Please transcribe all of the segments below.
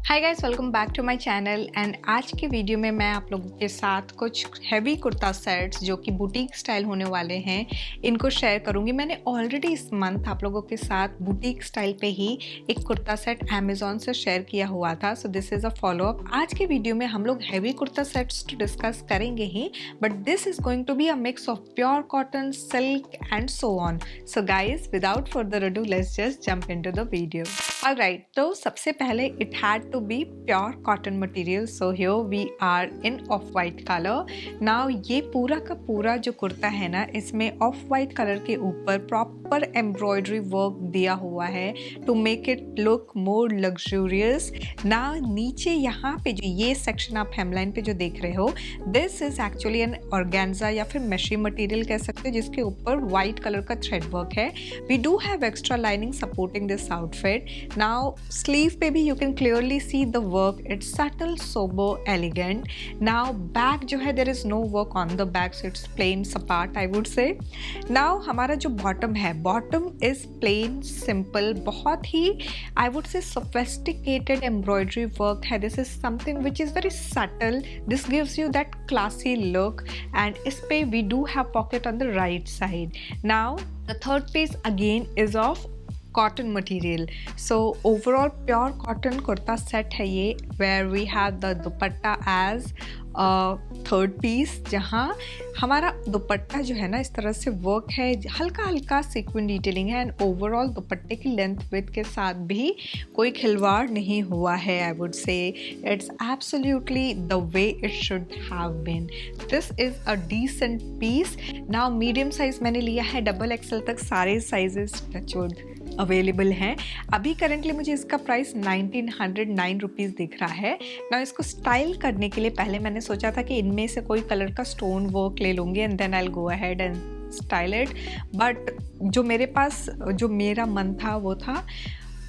Hi guys, welcome back to my channel. And आज के video में मैं आप लोगों के साथ कुछ हैवी कुर्ता सेट्स जो कि बुटीक स्टाइल होने वाले हैं इनको शेयर करूंगी। मैंने ऑलरेडी इस मंथ आप लोगों के साथ बुटीक स्टाइल पे ही एक कुर्ता सेट अमेजोन से शेयर किया हुआ था, so this is a followup. आज के वीडियो में हम लोग हैवी कुर्ता सेट्स तो डिस्कस करेंगे ही, but this is going to be a mix of pure cotton, silk and so on. So guys, without further ado let's just jump into the video. Alright, तो सबसे पहले इट हैड to be pure cotton material, so here we are in off white color. Now ये पूरा का पूरा जो कुर्ता है ना, इसमें ऑफ वाइट कलर के ऊपर प्रॉपर एम्ब्रॉयडरी वर्क दिया हुआ है to make it look more luxurious. ना नीचे यहाँ पे जो ये सेक्शन आप हेमलाइन पे जो देख रहे हो, this is actually an organza या फिर मेशी मटेरियल कह सकते हो, जिसके ऊपर वाइट कलर का थ्रेड वर्क है। We do have extra lining supporting this outfit. Now sleeve पे भी you can clearly see the work, it's subtle, sober, elegant. Now back जो है, there is no work on the back, so it's plain सपाट I would say. Now हमारा जो bottom है, bottom is plain simple, बहुत ही I would say sophisticated embroidery work है. This is something which is very subtle. This gives you that classy look, and इस पे we do have pocket on the right side. Now the third piece again is of cotton material, so overall pure cotton kurta set है ये, where we have the dupatta as third piece, जहाँ हमारा दुपट्टा जो है ना इस तरह से वर्क है, हल्का हल्का सीक्वेंट डिटेलिंग है, एंड ओवरऑल दुपट्टे की लेंथ विड्थ के साथ भी कोई खिलवाड़ नहीं हुआ है। I would say it's absolutely the way it should have been. This is a decent piece. Now medium size मैंने लिया है, डबल एक्सल तक सारे साइजेस टचवुड अवेलेबल हैं। अभी करेंटली मुझे इसका प्राइस 1909 रुपीज़ दिख रहा है ना। इसको स्टाइल करने के लिए पहले मैंने सोचा था कि इनमें से कोई कलर का स्टोन वर्क ले लूँगी and then I will go ahead and style it, but जो मेरे पास जो मेरा मन था वो था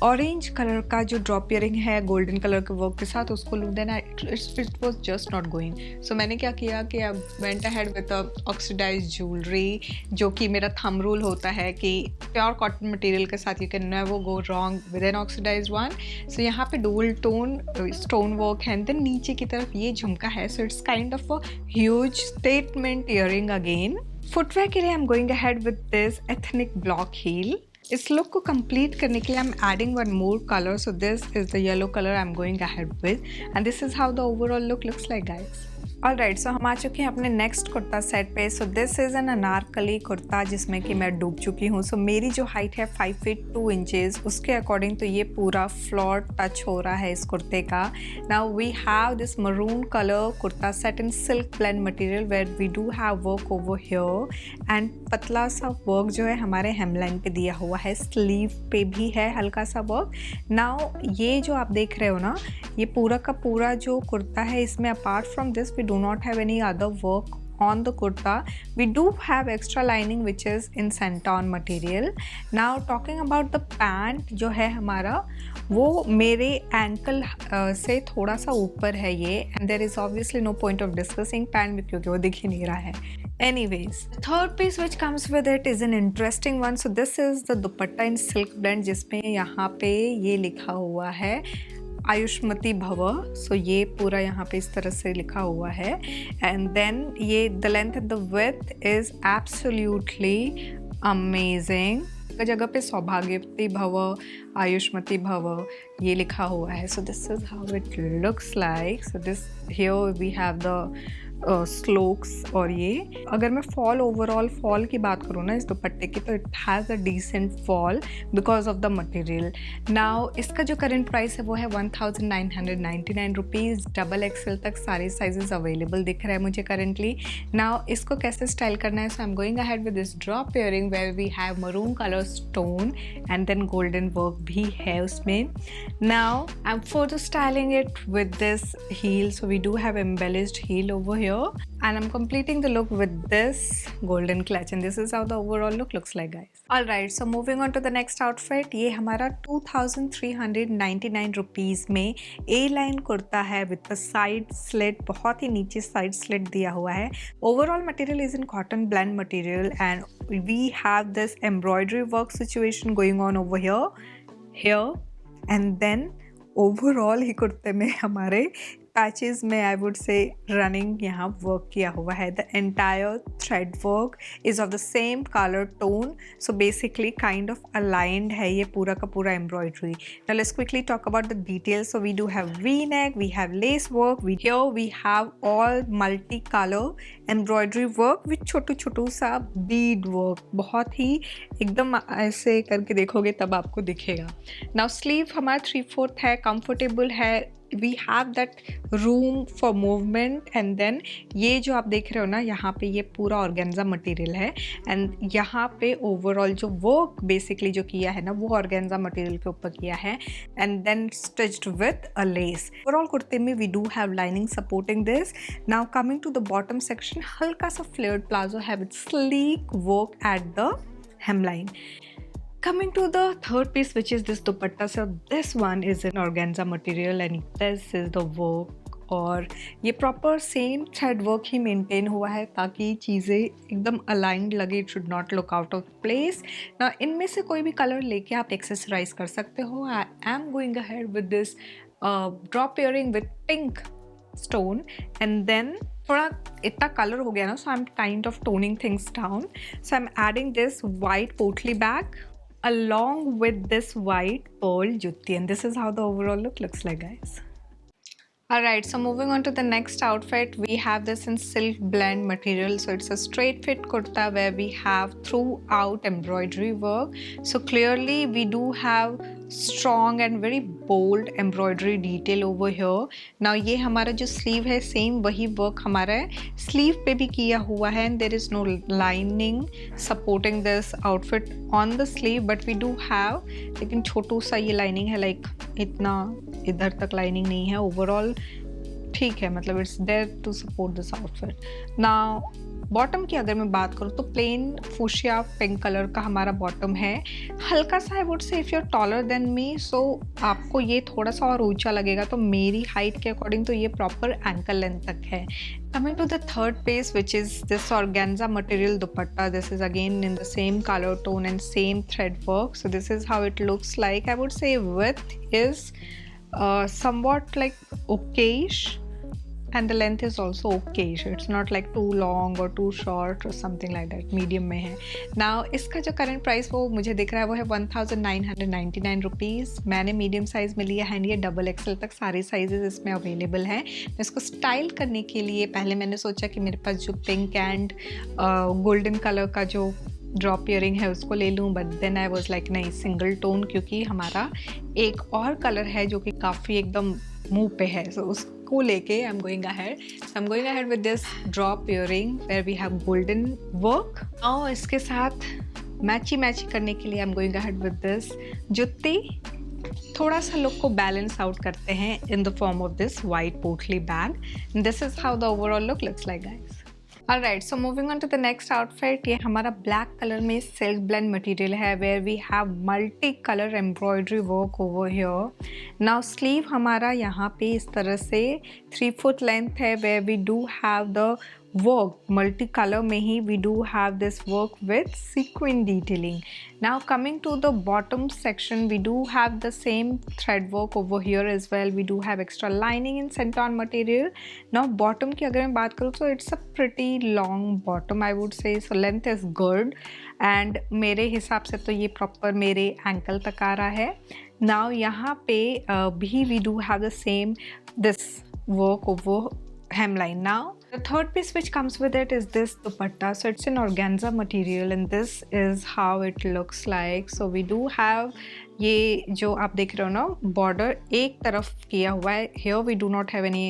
ऑरेंज कलर का जो ड्रॉप इयरिंग है गोल्डन कलर के वर्क के साथ, उसको लूँ। Then it was just not going, so मैंने क्या किया कि I went ahead with oxidised jewellery, जो कि मेरा थंब रूल होता है कि प्योर कॉटन मटेरियल के साथ you can never go wrong with an oxidised one. So यहाँ पे डुअल टोन स्टोन वर्क है, एंड देन नीचे की तरफ ये झुमका है, so it's kind of a huge statement earring again. Footwear के लिए I am going ahead with this ethnic block heel. इस लुक को कंप्लीट करने के लिए I am adding one more colour, so this is the yellow colour I am going ahead with, and this is how the overall look looks like guys. Alright, so हम आ चुके हैं अपने next kurta set पे। So this is an Anarkali kurta जिसमें कि मैं डूब चुकी हूँ। सो मेरी जो हाइट है 5 फीट 2 इंचेस, उसके अकॉर्डिंग तो ये पूरा फ्लोर टच हो रहा है इस कुर्ते का। Now we have this maroon colour kurta set in silk blend material, where we do have work over here, and पतला सा वर्क जो है हमारे हेमलाइन पे दिया हुआ है, स्लीव पे भी है हल्का सा वर्क। नाउ ये जो आप देख रहे हो ना, ये पूरा का पूरा जो कुर्ता है, इसमें apart from this we do not have any other work on the kurta. We do have extra lining which is in Santon material. Now talking about the pant जो है हमारा, वो मेरे एंकल से थोड़ा सा ऊपर है ये, and there is obviously no point of discussing pant क्योंकि वो दिख ही नहीं रहा है। Anyways, the third piece which comes with it is an interesting one. So this is the dupatta in silk blend, जिसमें यहाँ पे ये लिखा हुआ है आयुष्मती भव। सो ये पूरा यहाँ पे इस तरह से लिखा हुआ है, एंड देन ये the length and the width is absolutely amazing. जगह पे सौभाग्यवती भव, आयुष्मती भव ये लिखा हुआ है। So this is how it looks like. So this here we have the स्लोक्स, और ये अगर मैं फॉल ओवरऑल फॉल की बात करूँ ना इस दुपट्टे की, तो it has a decent fall because of the material. Now इसका जो करंट प्राइस है वो है 1999 रुपीज़। डबल एक्सल तक सारे साइजेस अवेलेबल दिख रहा है मुझे करंटली। नाउ इसको कैसे स्टाइल करना है, so I am going ahead with this drop earring where we have maroon colour stone and then golden work भी है उसमें। Now I am for styling it with this heel, so we do have embellished heel over here, and I'm completing the look with this golden clutch, and this is how the overall look looks like guys. Alright, so moving on to the next outfit. ये हमारा 2399 rupees में ए line kurta है with the side slit, बहुत ही नीचे side slit दिया हुआ है। Overall material is in cotton blend material, and we have this embroidery work situation going on over here, and then overall ही कुर्ते में हमारे पैचेस में आई वुड से रनिंग यहाँ वर्क किया हुआ है. The entire thread work is of the same colour tone, so basically kind of aligned है ये पूरा का पूरा embroidery. Now let's quickly talk about the details. So we do have we neck, we have lace work, here we have all multi colour embroidery work with छोटू छोटू सा bead work. बहुत ही एकदम ऐसे करके देखोगे तब आपको दिखेगा. नाउ स्लीव हमारा 3/4 है, कंफर्टेबल है. We have that room for movement. And then ये जो आप देख रहे हो ना, यहाँ पे ये पूरा ऑर्गेन्जा मटेरियल है. एंड यहाँ पे ओवरऑल जो वर्क बेसिकली जो किया है ना, वो ऑर्गेन्जा मटेरियल के ऊपर किया है. And then stitched with a lace. Overall कुर्ते में we do have lining supporting this. Now coming to the bottom section, हल्का सा फ्लेयर्ड प्लाजो है with sleek work at the hemline. Coming to the third piece, which is this dupatta. So this one is an organza material and this is the work. और ये proper same thread work ही maintain हुआ है ताकि चीज़ें एकदम aligned लगे. It should not look out of place. ना इनमें से कोई भी कलर लेके आप एक्सेसराइज कर सकते हो. I am going ahead with this drop earring with pink stone. And then थोड़ा इतना कलर हो गया ना, so I am kind of toning things down. So I am adding this white potli bag along with this white pearl jutti, and this is how the overall look looks like, guys. Alright, so moving on to the next outfit, we have this in silk blend material. So it's a straight fit kurta where we have throughout embroidery work. So clearly we do have strong and very bold embroidery detail over here. Now ये हमारा जो sleeve है same वही work हमारा है sleeve पे भी किया हुआ है. And there is no lining supporting this outfit on the sleeve, but we do have, लेकिन छोटू सा ये lining है, like इतना इधर तक लाइनिंग नहीं है. ओवरऑल ठीक है, मतलब it's there to support this outfit. Now bottom की अगर मैं बात करूँ तो प्लेन फुशिया पिंक कलर का हमारा बॉटम है. हल्का सा I would say if you are taller then me, so आपको ये थोड़ा सा और ऊंचा लगेगा. तो मेरी हाइट के अकॉर्डिंग तो ये प्रॉपर एंकल लेंथ तक है. Coming to the third piece, which is this organza material dupatta. This is again in the same color tone and same thread work. So this is how it looks like. I would say width is somewhat like okayish, and the length is also okayish. It's not like too long or too short or something like that. Medium में है. Now इसका जो current price वो मुझे दिख रहा है वो है 1999 रुपीज़. मैंने मीडियम साइज़ में लिया है. ये डबल एक्सल तक सारे साइजेस इसमें अवेलेबल हैं. इसको स्टाइल करने के लिए पहले मैंने सोचा कि मेरे पास जो पिंक एंड गोल्डन कलर का जो ड्रॉप इयरिंग है उसको ले लूँ, but then I was like नहीं, सिंगल टोन, क्योंकि हमारा एक और कलर है जो कि काफ़ी एकदम मुंह पे है. सो उसको लेके I am going ahead with this drop earring where we have golden work. और इसके साथ मैची करने के लिए I am going ahead with this jutti. थोड़ा सा लुक को बैलेंस आउट करते हैं in the form of this white potli bag. This is how the overall look looks like, guys. Alright, so moving on to the next outfit. ये हमारा black color में silk blend material है where we have multi color embroidery work over here. Now sleeve हमारा यहाँ पे इस तरह से 3/4 length है where we do have the work multi color में ही we do have this work with sequin detailing. Now coming to the bottom section, we do have the same thread work over here as well. We do have extra lining in centon material. Now bottom की अगर मैं बात करूँ तो it's a pretty long bottom I would say. So length is good and मेरे हिसाब से तो ये proper मेरे ankle तक आ रहा है. Now यहाँ पे भी we do have the same this work over hemline. Now the third piece which comes with it is this dupatta. So it's an organza material and this is how it looks like. So we do have ये जो आप देख रहे हो ना border एक तरफ किया हुआ है. Here we do not have any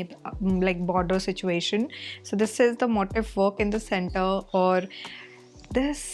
like border situation. So this is the motif work in the center, or this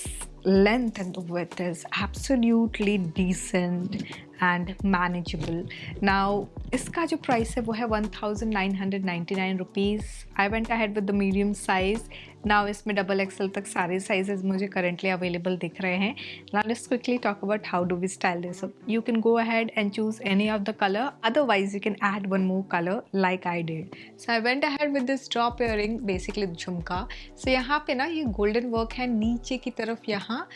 length and the width is absolutely decent and manageable. Now इसका जो price है वो है 1999 rupees. I went ahead with the medium size. Now इसमें double XL तक सारे sizes मुझे currently available दिख रहे हैं. Now let's quickly talk about how do we style this. You can go ahead and choose any of the colour, otherwise you can add one more colour like I did. So I went ahead with this drop earring, basically jhumka. So यहाँ पे ना ये golden work है, नीचे की तरफ यहाँ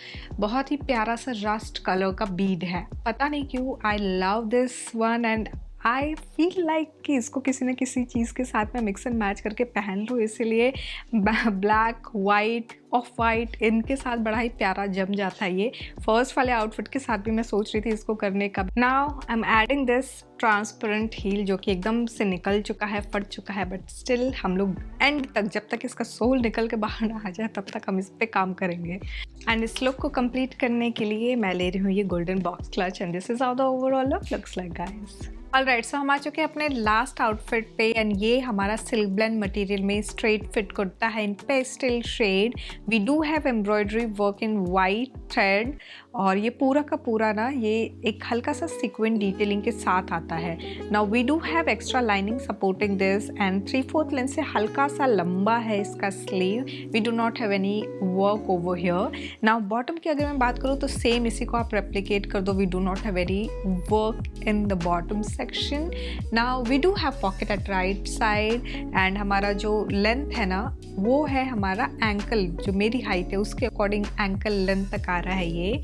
बहुत ही प्यारा सा रस्ट कलर का बीड है. पता नहीं क्यों I love this one and I feel like कि इसको किसी न किसी चीज़ के साथ में मिक्स एंड मैच करके पहन लूँ, इसीलिए ब्लैक, वाइट, ऑफ वाइट इनके साथ बड़ा ही प्यारा जम जाता है ये। फर्स्ट वाले आउटफिट के साथ भी मैं सोच रही थी इसको करने का। Now I am adding this transparent heal जो कि एकदम से निकल चुका है, फट चुका है, बट स्टिल हम लोग एंड तक, जब तक इसका सोल निकल के बाहर ना आ जाए तब तक हम इस पे काम करेंगे। एंड इस लुक को कंप्लीट करने के लिए मैं ले रही हूँ ये golden box clutch and this is how the overall look looks like guys. Alright, so हम आ चुके हैं अपने लास्ट आउटफिट पे एंड ये हमारा सिल्क ब्लेंड मटेरियल में स्ट्रेट फिट कुर्ता है in pastel shade. We do have embroidery work in white thread और ये पूरा का पूरा ना ये एक हल्का सा सीक्वेंट डिटेलिंग के साथ आता है। Now we do have extra lining supporting this and 3/4 length से हल्का सा लंबा है इसका sleeve. We do not have any work over here. Now bottom की अगर मैं बात करूँ तो सेम इसी को आप रेप्लिकेट कर दो। We do not have any work in the bottom section. Now we do have pocket at right side and हमारा जो लेंथ है ना वो है हमारा एंकल, जो मेरी हाइट है उसके अकॉर्डिंग एंकल लेंथ तक आ रहा है ये।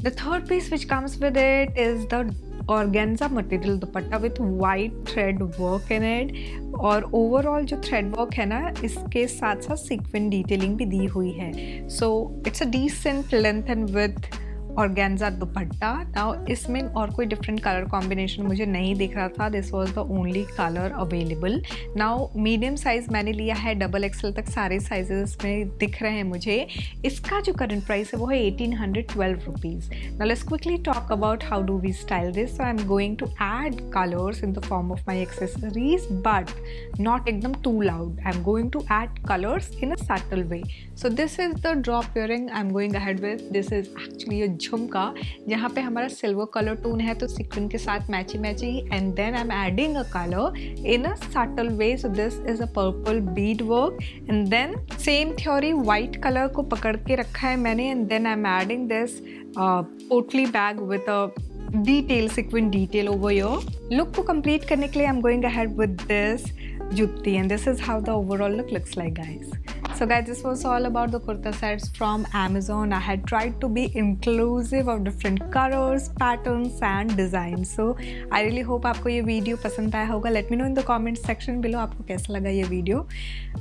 The third piece which comes with it is the organza material dupatta with white thread work in it और ओवरऑल जो थ्रेड वर्क है ना इसके साथ साथ सीक्वेंट डिटेलिंग भी दी हुई है। So it's a decent length and with organza dupatta. Now इसमें और कोई डिफरेंट कलर कॉम्बिनेशन मुझे नहीं दिख रहा था, this was the only colour available. Now medium size मैंने लिया है, डबल एक्सएल तक सारे साइजेस में दिख रहे हैं मुझे। इसका जो करंट प्राइस है वो है 1812 rupees. Now let's quickly talk about how do we style this. So I am going to add colours in the form of my accessories but not एकदम too loud. I am going to add colours in a subtle way. So this is the drop earring I am going ahead with. This is actually a jhumka जहाँ पे हमारा silver colour tone है तो sequin के साथ matchy matchy and then I am adding a colour in a subtle way. So this is a purple bead work and then same theory white colour को पकड़ के रखा है मैंने and then I am adding this potli bag with a detail sequin detail over here. Look को complete करने के लिए I'm going ahead with this जुत्ती and this is how the overall look looks like guys. So guys, this was all about the kurta sets from Amazon. I had tried to be inclusive of different colors, patterns and designs. So I really hope आपको ये video पसंद आया होगा. Let me know in the comment section below आपको कैसा लगा ये video.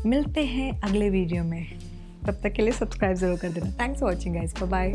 मिलते हैं अगले वीडियो में, तब तक के लिए सब्सक्राइब जरूर कर देना. Thanks for watching guys. Bye bye.